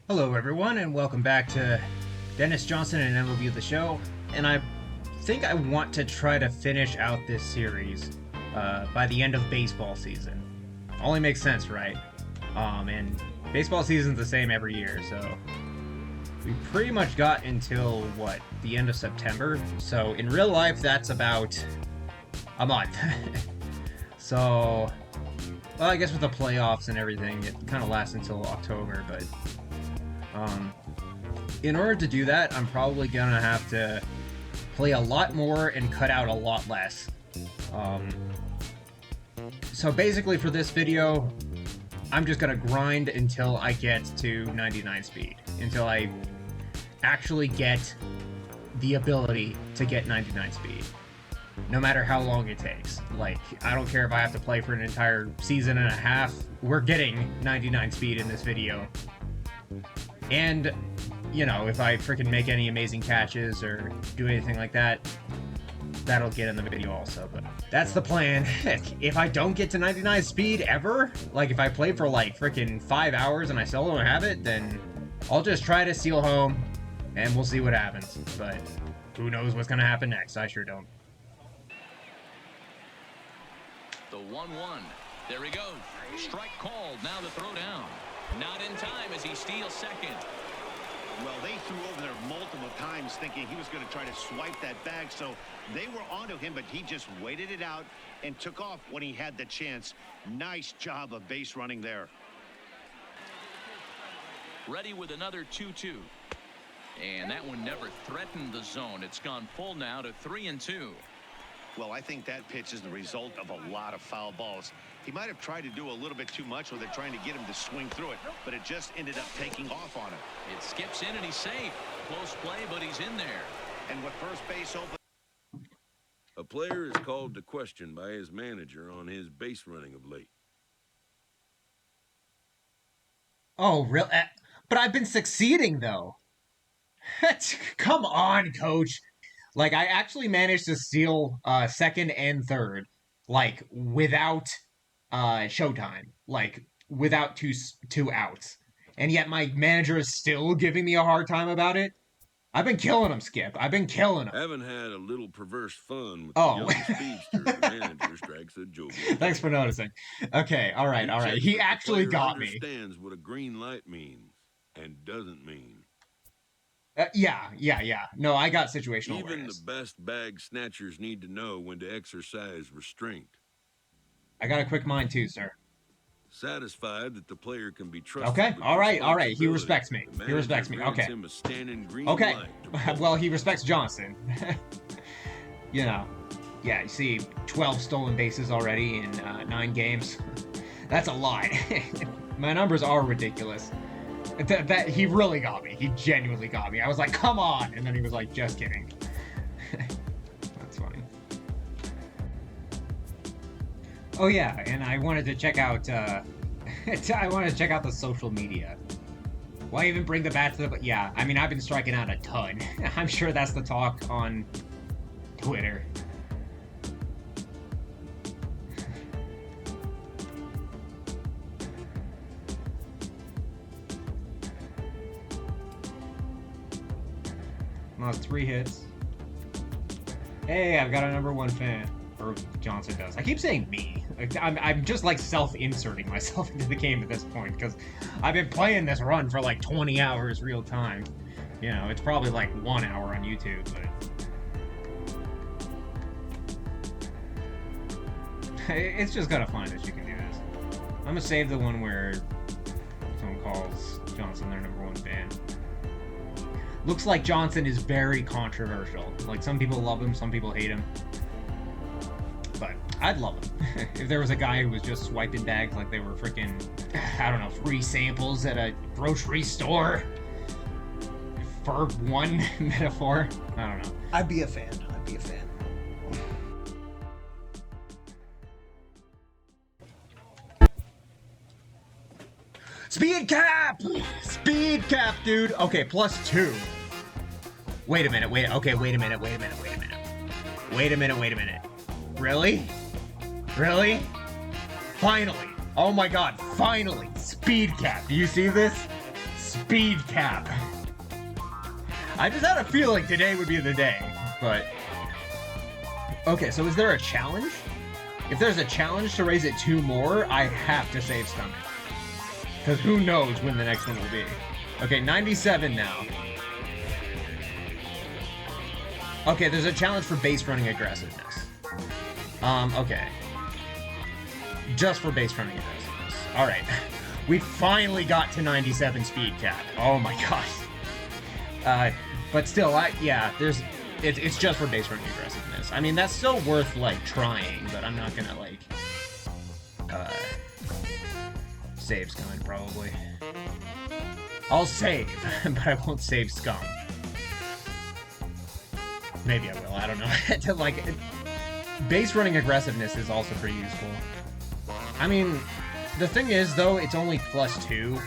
Hello everyone and welcome back to Dennis Johnson and MLB The Show. And I think I want to try to finish out this series by the end of baseball season. Only makes sense, right? And baseball season's the same every year, so we pretty much got until, what, the end of September? So in real life, that's about a month. So, well, I guess with the playoffs and everything, it kind of lasts until October, but in order to do that, I'm probably gonna have to play a lot more and cut out a lot less. So basically for this video, I'm just gonna grind until I get to 99 speed. Until I actually get the ability to get 99 speed. No matter how long it takes. Like, I don't care if I have to play for an entire season and a half, we're getting 99 speed in this video. And, you know, if I freaking make any amazing catches or do anything like that, that'll get in the video also. But that's the plan. If I don't get to 99 speed ever, like if I play for like freaking 5 hours and I still don't have it, then I'll just try to steal home and we'll see what happens. But who knows what's gonna happen next? I sure don't. The 1-1. There he goes. Strike called. Now the throw down. Not in time as he steals second. Well, they threw over there multiple times thinking he was going to try to swipe that bag, so they were onto him, but he just waited it out and took off when he had the chance. Nice job of base running there. Ready with another 2-2. And that one never threatened the zone. It's gone full now to 3-2. Well, I think that pitch is the result of a lot of foul balls. He might have tried to do a little bit too much with it, trying to get him to swing through it, but it just ended up taking off on him. It skips in and he's safe. Close play, but he's in there. And with first base open. A player is called to question by his manager on his base running of late. Oh, really? But I've been succeeding, though. Come on, coach. Like, I actually managed to steal second and third, like, without showtime. Like, without two outs. And yet my manager is still giving me a hard time about it. I've been killing him, Skip. I've been killing him. Haven't had a little perverse fun with the young speedster. The manager strikes a joke. Thanks for noticing. Okay, all right. He actually got me. Understands what a green light means and doesn't mean. Yeah. No, I got situational Even awareness. the best bag snatchers need to know when to exercise restraint. I got a quick mind too, sir. Satisfied that the player can be trusted. Okay, all right. He respects me. He respects me. Okay. Him a standing green okay. light Well, he respects Johnson. You know. Yeah, you see 12 stolen bases already in 9 games. That's a lot. My numbers are ridiculous. That he really got me. He genuinely got me. I was like, come on. And then he was like, just kidding. That's funny. Oh yeah, and I wanted to check out I wanted to check out the social media. Why even bring the bat to the... Yeah, I mean, I've been striking out a ton. I'm sure that's the talk on Twitter. Lost 3 hits. Hey, I've got a #1 fan. Or Johnson does. I keep saying me. I'm just like self-inserting myself into the game at this point because I've been playing this run for like 20 hours real time. You know, it's probably like 1 hour on YouTube, but it's just kind of fun that you can do this. I'm gonna save the one where someone calls Johnson their #1 fan. Looks like Johnson is very controversial. Like, some people love him, some people hate him. But I'd love him. If there was a guy who was just swiping bags like they were freaking, I don't know, free samples at a grocery store. For one metaphor. I don't know. I'd be a fan. Speed cap! Speed cap, dude! Okay, +2. Wait a minute, wait a minute. Really? Really? Finally! Oh my god, finally! Speed cap! Do you see this? speed cap. I just had a feeling today would be the day, but... Okay, so is there a challenge? If there's a challenge to raise it 2 more, I have to save stomach. Because who knows when the next one will be. Okay, 97 now. Okay, there's a challenge for base running aggressiveness. Okay. Just for base running aggressiveness. Alright. We finally got to 97 speed cap. Oh my gosh. But still, yeah, it's just for base running aggressiveness. I mean, that's still worth, like, trying, but I'm not gonna, like, save Scum, probably. I'll save, but I won't save Scum. Maybe I will, I don't know. Like, base running aggressiveness is also pretty useful. I mean, the thing is, though, it's only +2.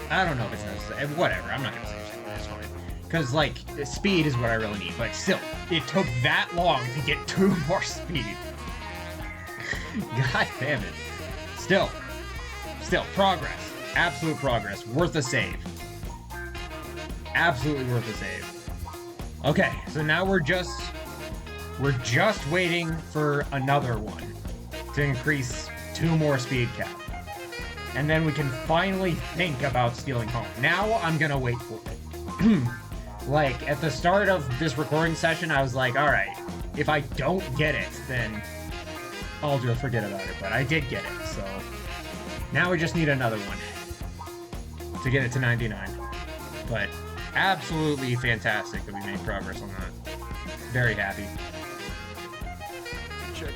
I don't know if it's necessary. Whatever, I'm not gonna save Scum, that's fine. Because, like, speed is what I really need, but still, it took that long to get 2 more speed. God damn it. Still, progress. Absolute progress. Worth a save. Absolutely worth a save. Okay, so now we're just waiting for another one to increase 2 more speed cap. And then we can finally think about stealing home. Now I'm gonna wait for it. Like, at the start of this recording session, I was like, alright, if I don't get it, then I'll just forget about it. But I did get it, so now we just need another one to get it to 99. But absolutely fantastic that we made progress on that. Very happy. Check.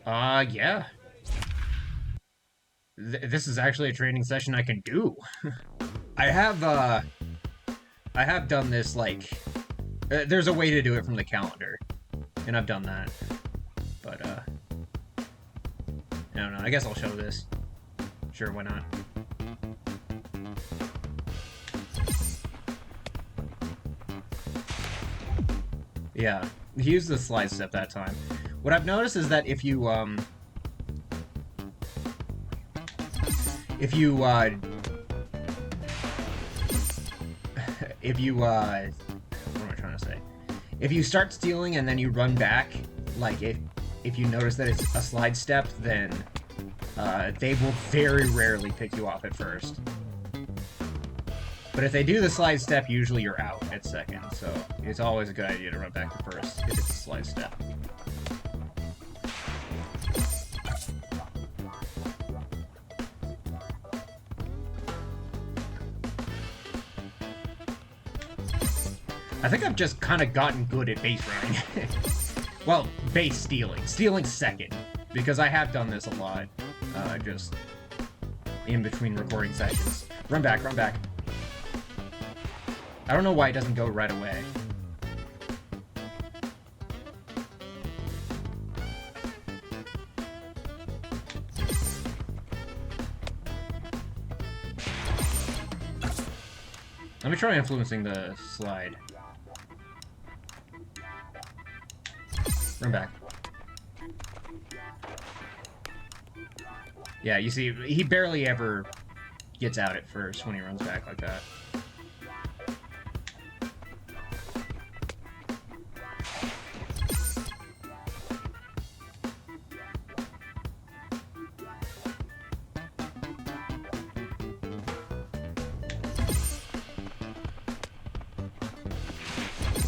Oh. Yeah. This is actually a training session I can do. I have done this, like... there's a way to do it from the calendar. And I've done that. But, I don't know. I guess I'll show this. Sure, why not? Yeah, he used the slide step that time. What I've noticed is that if you, what am I trying to say? If you start stealing and then you run back, like, if you notice that it's a slide step, then, they will very rarely pick you off at first. But if they do the slide step, usually you're out at second, so it's always a good idea to run back to first if it's a slide step. I think I've just kind of gotten good at base running. Well, base stealing. Stealing second, because I have done this a lot, just in between recording sessions. Run back, run back. I don't know why it doesn't go right away. Let me try influencing the slide. Run back. Yeah, you see, he barely ever gets out at first when he runs back like that.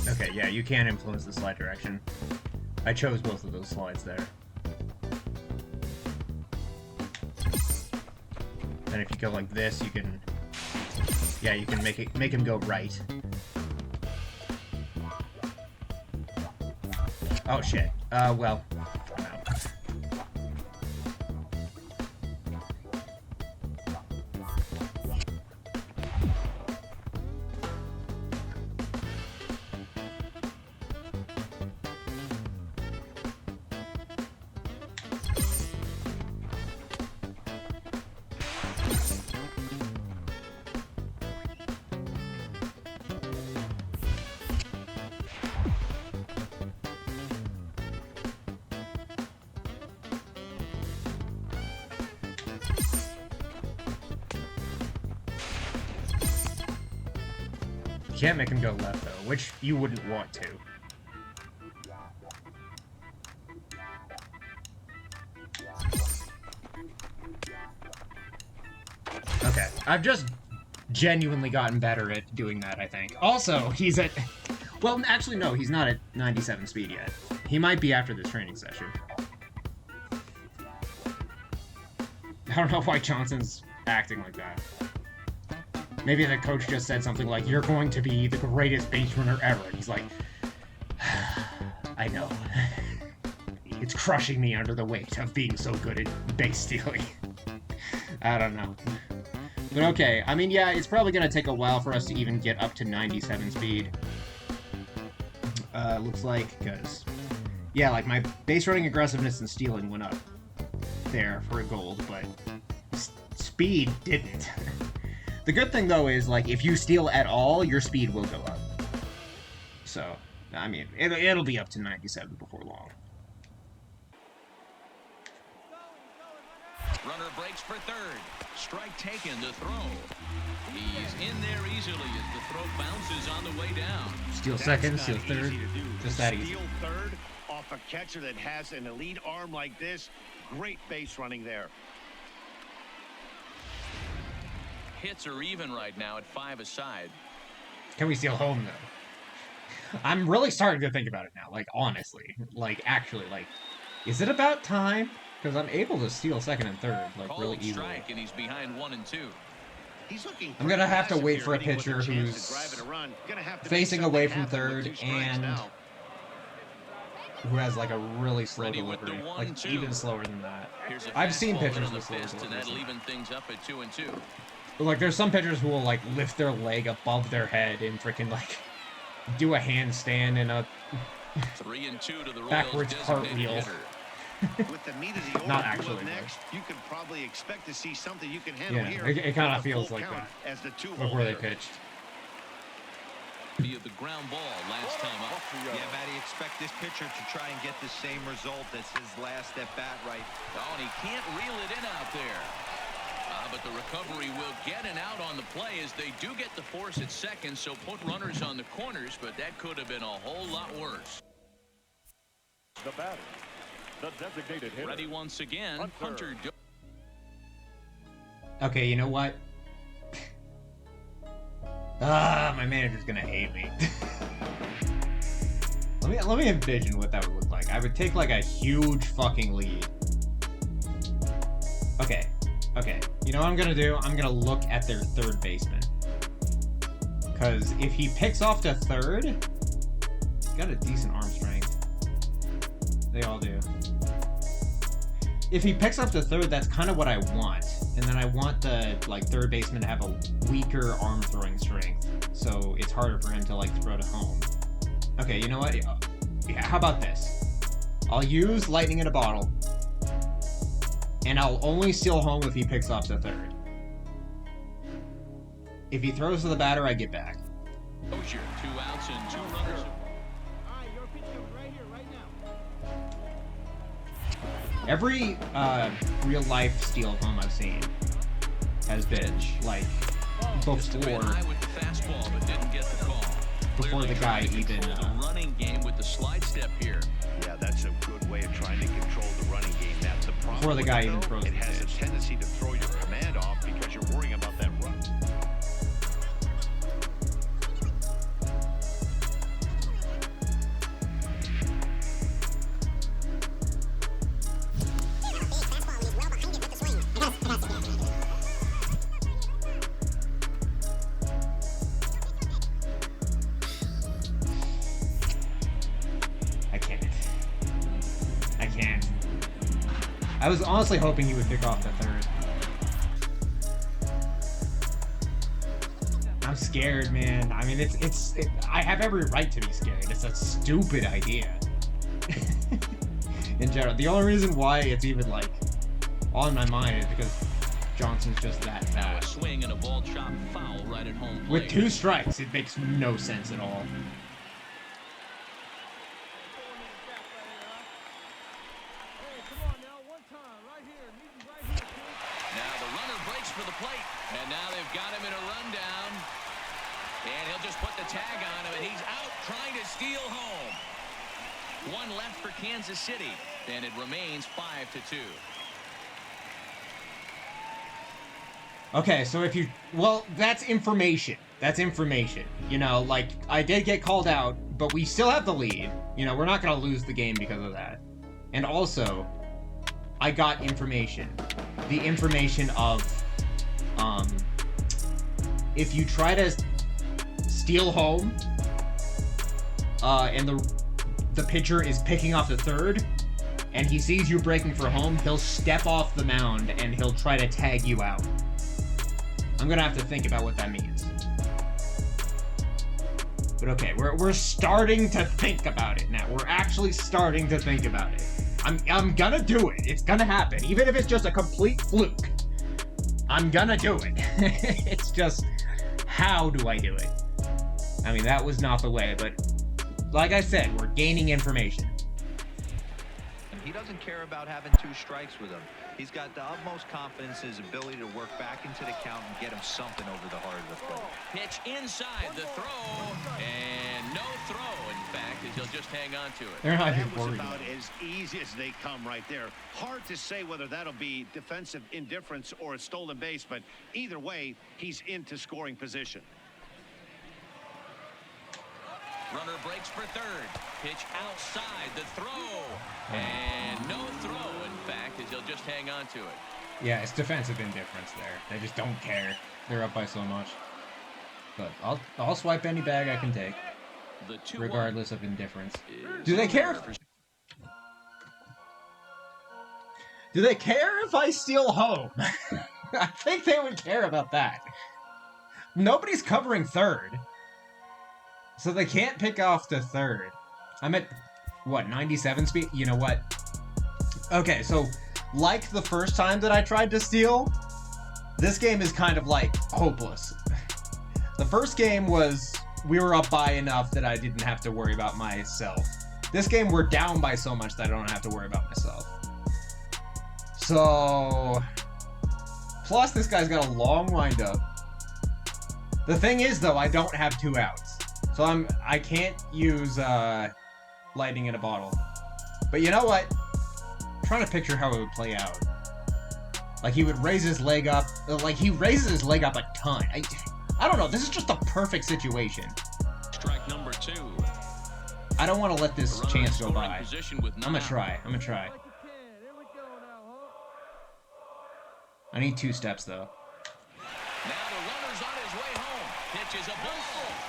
Okay, yeah, you can influence the slide direction. I chose both of those slides there. And if you go like this, you can... Yeah, you can make him go right. Oh, shit. Well... I'm out. You can't make him go left, though, which you wouldn't want to. Okay, I've just genuinely gotten better at doing that, I think. Also, he's at... Well, actually, no, he's not at 97 speed yet. He might be after this training session. I don't know why Johnson's acting like that. Maybe the coach just said something like, "You're going to be the greatest base runner ever." And he's like, I know. It's crushing me under the weight of being so good at base stealing. I don't know. But okay, I mean, yeah, it's probably going to take a while for us to even get up to 97 speed. Looks like, because... Yeah, like, my base running aggressiveness and stealing went up there for a gold, but speed didn't. The good thing, though, is, like, if you steal at all, your speed will go up. So, I mean, it'll be up to 97 before long. Runner breaks for third. Strike taken to throw. He's in there easily as the throw bounces on the way down. Steal second, steal third. Just that easy. Steal third off a catcher that has an elite arm like this. Great base running there. Hits are even right now at 5 aside. Can we steal home, though? I'm really starting to think about it now, like, honestly. Like, actually, like, is it about time? Because I'm able to steal second and third, like, really easily. Strike, and he's behind 1 and 2. He's looking. I'm gonna have to wait for a pitcher who's facing away from third and who has like a really slow delivery, like even slower than that. I've seen pitchers with slow delivery. That'll even things up at 2 and 2. Like, there's some pitchers who will like lift their leg above their head and freaking like do a handstand and a 3 and 2 to the backwards cartwheel. With the meat of the order Not actually. Next, you can probably expect to see something you can handle Yeah, here. it kind of feels like that as the before they pitched. Via the ground ball last time up. Yeah, Matty, expect this pitcher to try and get the same result as his last at bat, right? Oh, and he can't reel it in out there. But the recovery will get an out on the play as they do get the force at second, so put runners on the corners, but that could have been a whole lot worse. The batter, the designated hitter. Ready once again, Hunter. Okay, you know what? My manager's gonna hate me. let me envision what that would look like. I would take like a huge fucking lead. Okay. You know what I'm gonna do? I'm gonna look at their third baseman. Because if he picks off to third, he's got a decent arm strength. They all do. If he picks up to third, that's kind of what I want. And then I want the like third baseman to have a weaker arm throwing strength, so it's harder for him to like throw to home. Okay, you know what? Yeah, how about this? I'll use lightning in a bottle, and I'll only steal home if he picks off to third. If he throws to the batter, I get back. Osher, 2 outs and 2 runners. Every real-life steal of home I've seen has been, like, before the guy even, running game with the slide step here. Yeah, that's a good way of trying to control the running game. That's a problem. Before the guy even throws the pitch. It has a pitch. tendency to throw your command off because you're worrying about that run. I was honestly hoping he would pick off the third. I'm scared, man. I mean, I have every right to be scared. It's a stupid idea. In general. The only reason why it's even, like, on my mind is because Johnson's just that Now a fast. swing and a ball chop foul right at home plate. With 2 strikes, it makes no sense at all. And he'll just put the tag on him, and he's out trying to steal home. One left for Kansas City, and it remains 5-2. Okay, so if you... Well, that's information. That's information. You know, like, I did get called out, but we still have the lead. You know, we're not going to lose the game because of that. And also, I got information. The information of, if you try to steal home, and the pitcher is picking off the third, and he sees you breaking for home, he'll step off the mound and he'll try to tag you out. I'm gonna have to think about what that means. But okay, we're starting to think about it now. We're actually starting to think about it. I'm gonna do it. It's gonna happen. Even if it's just a complete fluke. I'm gonna do it. It's just, how do I do it? I mean, that was not the way, but like I said, we're gaining information. He doesn't care about having 2 strikes with him. He's got the utmost confidence in his ability to work back into the count and get him something over the heart of the plate. Pitch inside the throw, and no throw, in fact, as he'll just hang on to it. They're not That was worried about about it. as easy as they come right there. Hard to say whether that'll be defensive indifference or a stolen base, but either way, he's into scoring position. Runner breaks for third. Pitch outside the throw. And no throw, in fact, as he'll just hang on to it. Yeah, it's defensive indifference there. They just don't care. They're up by so much. But I'll swipe any bag I can take, The 2-1 regardless of indifference. is Do they care? Do they care if I steal home? I think they would care about that. Nobody's covering third. So they can't pick off the third. I'm at, what, 97 speed? You know what? Okay, so, like the first time that I tried to steal, this game is kind of, like, hopeless. The first game was, we were up by enough that I didn't have to worry about myself. This game, we're down by so much that I don't have to worry about myself. So... Plus, this guy's got a long windup. The thing is, though, I don't have 2 outs. So I can't use lightning in a bottle. But you know what? I'm trying to picture how it would play out. Like he would raise his leg up. Like he raises his leg up a ton. I don't know. This is just a perfect situation. Strike number 2. I don't want to let this chance go by. I'm gonna try. I need 2 steps though. Now the runner's on his way home. Pitch is a ball.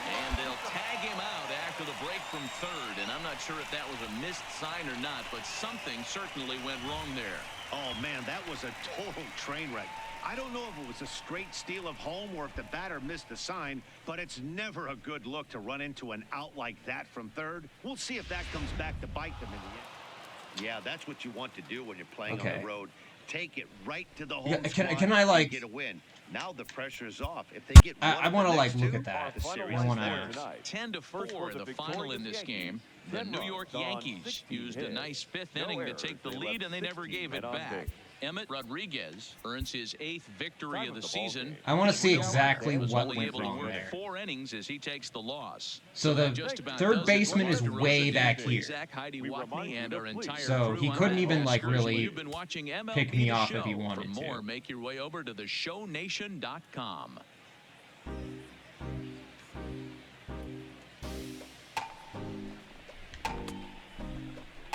And they'll tag him out after the break from third. And I'm not sure if that was a missed sign or not, but something certainly went wrong there. Oh, man, that was a total train wreck. I don't know if it was a straight steal of home or if the batter missed the sign, but it's never a good look to run into an out like that from third. We'll see if that comes back to bite them in the end. Yeah, that's what you want to do when you're playing on the road. Take it right to the home can I like get a win. Now the pressure's off. If they get I want to like look at that. the series I want is to 10-4 the final in this game. The New York Yankees used a nice 5th inning to take the lead, and they never gave it back. Emmett Rodriguez earns his 8th victory of the season. I want to see exactly was what only went able to wrong work there. 4 innings as he takes the loss. So the third baseman is way back here. Zach, Heidi Watney, and our entire So he crew on couldn't that even ball like screen. really You've been watching MLB pick me The off Show. if he wanted For more, to. make your way over to theshownation.com.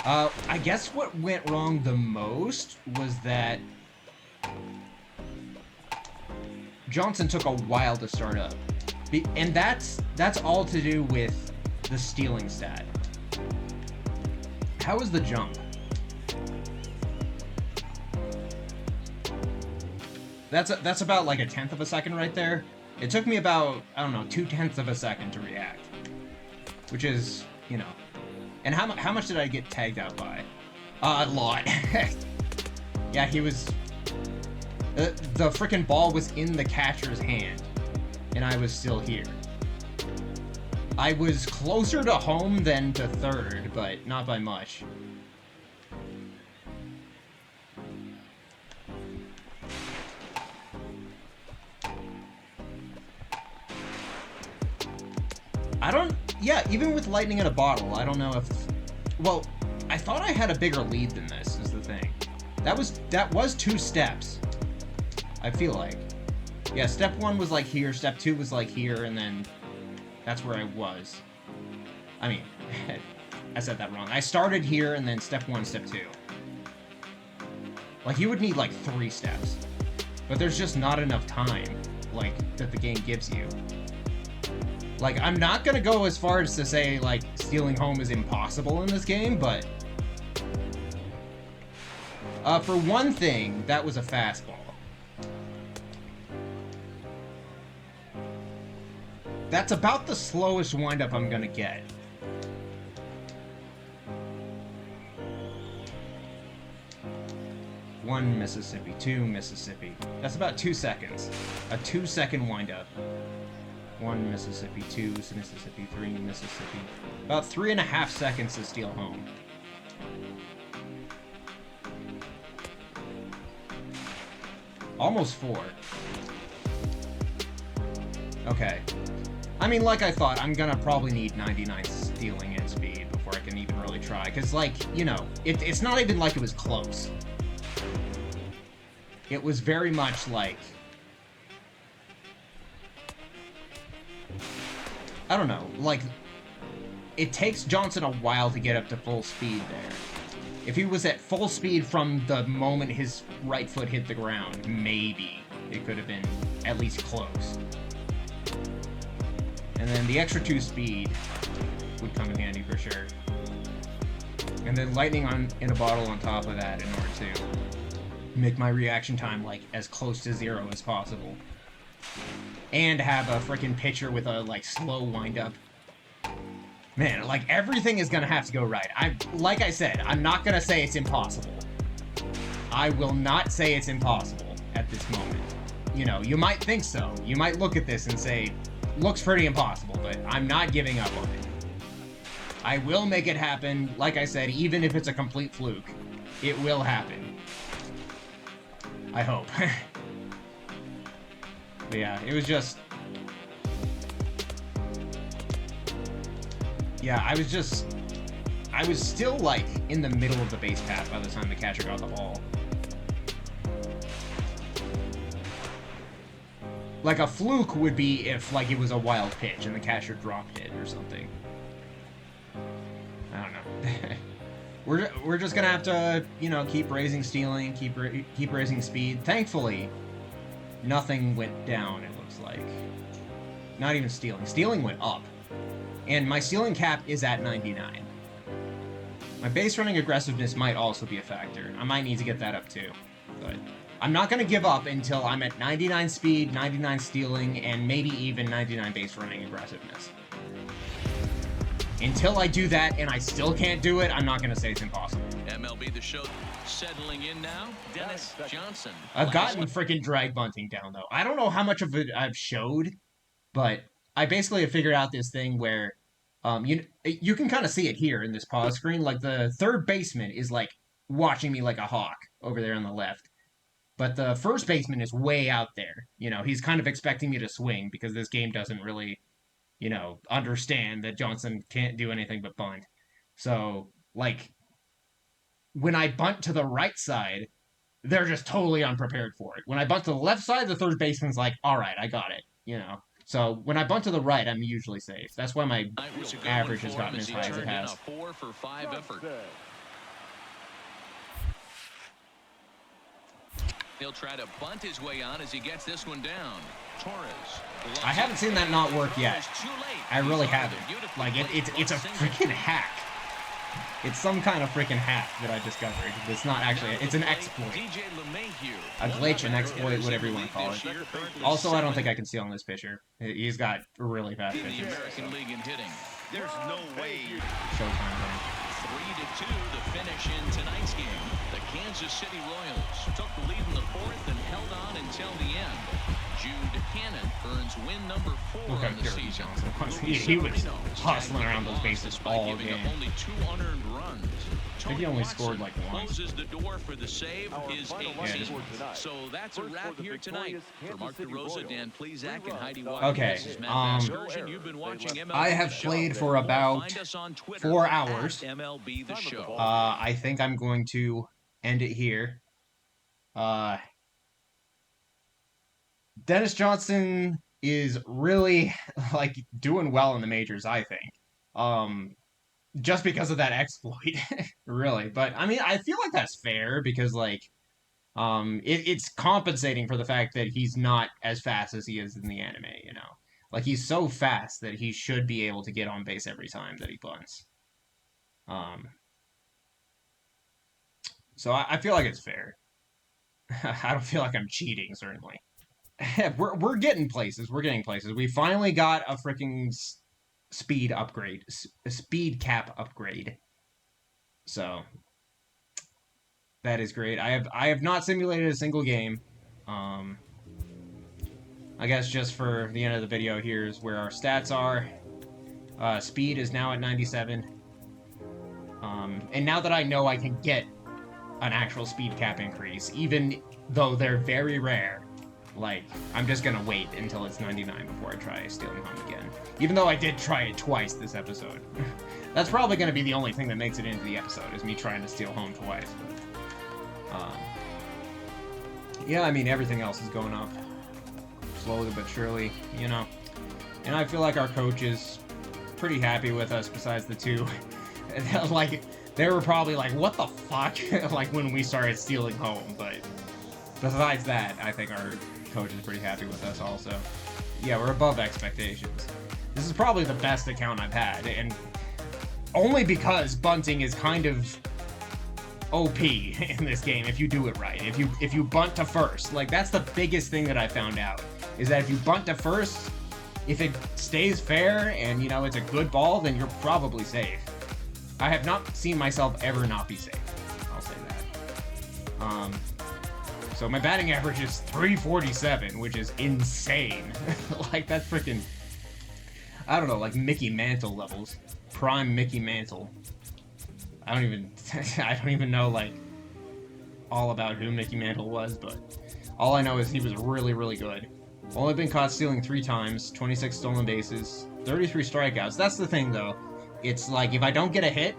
I guess what went wrong the most was that Johnson took a while to start up. And that's all to do with the stealing stat. How was the jump? That's about like 1/10 of a second right there. It took me about, I don't know, 2/10 of a second to react. Which is, you know. And how much did I get tagged out by? A lot. Yeah, he was... the frickin' ball was in the catcher's hand. And I was still here. I was closer to home than to third, but not by much. I don't... Yeah, even with lightning in a bottle, I don't know if... Well, I thought I had a bigger lead than this, is the thing. That was 2 steps. I feel like. Yeah, step 1 was like here, step 2 was like here, and then that's where I was. I mean, I said that wrong. I started here, and then step 1, step 2. Like, you would need like 3 steps. But there's just not enough time, like, that the game gives you. Like, I'm not gonna go as far as to say, like, stealing home is impossible in this game, but... for one thing, that was a fastball. That's about the slowest windup I'm gonna get. One Mississippi, 2 Mississippi. That's about 2 seconds. A 2-second windup. 1 Mississippi, 2 Mississippi, 3 Mississippi. About 3.5 seconds to steal home. Almost 4. Okay. I mean, like I thought, I'm gonna probably need 99 stealing and speed before I can even really try. Because, like, you know, it's not even like it was close. It was very much like... I don't know, like... It takes Johnson a while to get up to full speed there. If he was at full speed from the moment his right foot hit the ground, maybe it could have been at least close. And then the extra 2 speed would come in handy for sure. And then lightning in a bottle on top of that in order to make my reaction time, like, as close to 0 as possible. And have a freaking pitcher with a, like, slow windup. Man, like, everything is gonna have to go right. Like I said, I'm not gonna say it's impossible. I will not say it's impossible at this moment. You know, you might think so. You might look at this and say, looks pretty impossible, but I'm not giving up on it. I will make it happen, like I said, even if it's a complete fluke. It will happen. I hope. But yeah, it was just... Yeah, I was still, like, in the middle of the base path by the time the catcher got the ball. Like, a fluke would be if, like, it was a wild pitch and the catcher dropped it or something. I don't know. We're just gonna have to, you know, keep raising stealing, keep raising speed. Thankfully, nothing went down, it looks like. Not even stealing. Stealing went up. And my stealing cap is at 99. My base running aggressiveness might also be a factor. I might need to get that up too. But I'm not going to give up until I'm at 99 speed, 99 stealing, and maybe even 99 base running aggressiveness. Until I do that and I still can't do it, I'm not going to say it's impossible. MLB The Show settling in now. Dennis Johnson. I've gotten freaking drag bunting down, though. I don't know how much of it I've showed, but I basically have figured out this thing where you can kind of see it here in this pause screen. Like, the third baseman is, like, watching me like a hawk over there on the left. But the first baseman is way out there. You know, he's kind of expecting me to swing because this game doesn't really, you know, understand that Johnson can't do anything but bunt. So, like, when I bunt to the right side, they're just totally unprepared for it. When I bunt to the left side, the third baseman's like, all right, I got it, you know. So when I bunt to the right, I'm usually safe. That's why my average has gotten as high as it has. 4 for 5 effort. He'll try to bunt his way on as he gets this one down. Torres. I haven't seen that not work yet. I really haven't. Like, it's a freaking hack. It's some kind of freaking hack that I discovered. It's not actually, it's an exploit. A glitch, an exploit, whatever you want to call it. Also, I don't think I can steal on this pitcher. He's got really fast pitches. American League in hitting. There's no way. Showtime thing. 3-2 the finish in tonight's game. The Kansas City Royals took the lead in the 4th and held on until the end. Jude Cannon earns win number 4 Look how on the dirty season. Johnson was. He was hustling around those bases all giving game. up only 2 unearned runs. I think he only scored like once. Closes the door for the save. His 18th. So that's a wrap here tonight. For Mark DeRosa, Dan Plezak, and Heidi Watkins. Okay, This is Matt Vasgersian. You've been watching MLB I have The Show. played for about Find us on Twitter 4 hours. at MLB The Show. I think I'm going to end it here. Dennis Johnson is really like doing well in the majors, I think. Just because of that exploit, really. But I mean, I feel like that's fair because like it's compensating for the fact that he's not as fast as he is in the anime, you know. Like he's so fast that he should be able to get on base every time that he bunts. So I feel like it's fair. I don't feel like I'm cheating, certainly. we're getting places. We're getting places. We finally got a freaking speed upgrade, a speed cap upgrade. So that is great. I have not simulated a single game. I guess just for the end of the video, here's where our stats are. Speed is now at 97. And now that I know I can get an actual speed cap increase, even though they're very rare, like, I'm just gonna wait until it's 99 before I try stealing home again. Even though I did try it twice this episode. That's probably gonna be the only thing that makes it into the episode, is me trying to steal home twice. But, yeah, I mean, everything else is going up. Slowly but surely, you know. And I feel like our coach is pretty happy with us, besides the two. Like, they were probably like, what the fuck? Like, when we started stealing home, but besides that, I think our coach is pretty happy with us also. Yeah, we're above expectations. This is probably the best account I've had, and only because bunting is kind of OP in this game if you do it right. If you bunt to first, like, that's the biggest thing that I found out, is that if you bunt to first, if it stays fair and, you know, it's a good ball, then you're probably safe. I have not seen myself ever not be safe. I'll say that. So my batting average is 347, which is insane. Like, that's freaking, I don't know, like Mickey Mantle levels. Prime Mickey Mantle. I don't even know, like, all about who Mickey Mantle was, but all I know is he was really, really good. Only been caught stealing 3 times, 26 stolen bases, 33 strikeouts. That's the thing, though. It's like, if I don't get a hit,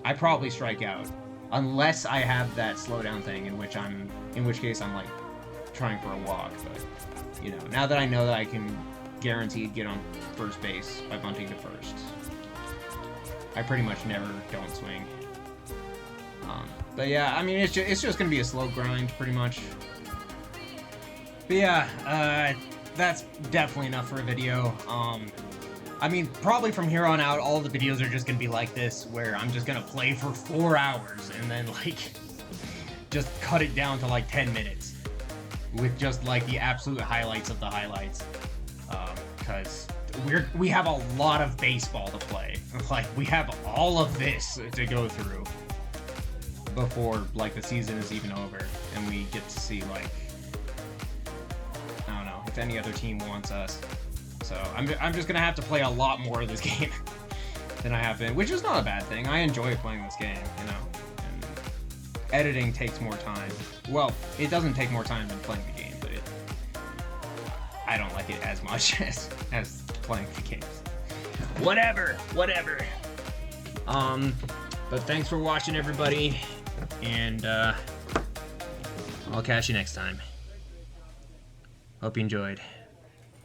I probably strike out. Unless I have that slowdown thing, in which case I'm, like, trying for a walk. But, you know, now that I know that I can guaranteed get on first base by bunting to first, I pretty much never don't swing. But yeah, I mean, it's just gonna be a slow grind, pretty much. But yeah, that's definitely enough for a video. I mean, probably from here on out, all the videos are just gonna be like this, where I'm just gonna play for 4 hours and then, like, just cut it down to, like, 10 minutes. With just, like, the absolute highlights of the highlights. Because we have a lot of baseball to play. Like, we have all of this to go through before, like, the season is even over. And we get to see, like, I don't know, if any other team wants us. So I'm just gonna have to play a lot more of this game than I have been, which is not a bad thing. I enjoy playing this game, you know. And editing takes more time. Well, it doesn't take more time than playing the game, but I don't like it as much as playing the games. Whatever. But thanks for watching, everybody, and I'll catch you next time. Hope you enjoyed.